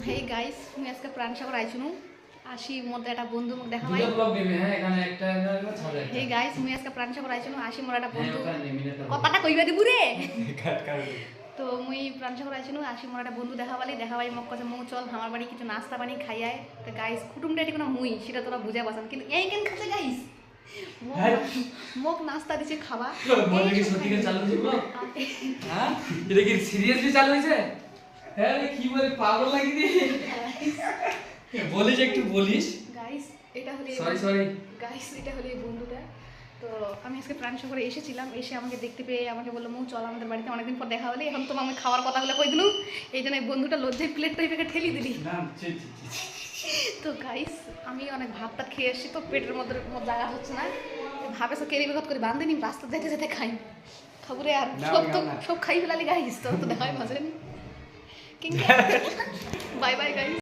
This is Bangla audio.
হেই গাইস মুই আজকে প্রাণসাগর আইছুনু আসি মধ্যে একটা বন্ধু মুখ দেখা ভাই হেই গাইস মুই আজকে প্রাণসাগর আইছুনু আসি মোর একটা বন্ধু কথাটা কইবা দিবু রে তো মুই প্রাণসাগর আইছুনু আসি মোর একটা বন্ধু দেখা ভাই মোক কাছে মৌ চল আমার বাড়ি কিছু নাস্তা পানি খাইয়ায় তো গাইস কুটুমটা এটি কোনো মুই সেটা তোরা বুঝা পাচ্ছেন কিন্তু এই কেন খাচ্ছে গাইস মোক নাস্তা দিছে খাওয়া বলে কি সত্যি করে চালু হইছে হ্যাঁ এটা কি সিরিয়াসলি চালু হইছে হ্যাঁ রে কি বলে পাগল লাগি রে বলিস একটু বলিস গাইস এটা হলো সরি গাইস এটা হলো এই বন্ধুটা তো আমি আজকে প্রাণসাগরে এসেছিলাম এসে আমাকে দেখতে পেয়ে আমাকে বললো মৌ চল আমাদের বাড়িতে অনেকদিন পর দেখা হলে এখন তো আমি খাওয়ার কথাগুলো কই দিলু এই জন্য এই বন্ধুটা লজ্জায় প্লেট টাইপে ঠেলি দিলি তো গাইস আমি অনেক ভাতটা খেয়ে এসেছি তো পেটের মধ্যে জায়গা হচ্ছে না ভাবে সব কেরি বেগত করে বান্ধে নিম রাস্তা যেতে যেতে খাই খবরে আর সব খাই ফেলালি গাইস তো দেখাই মাঝে কিন্তু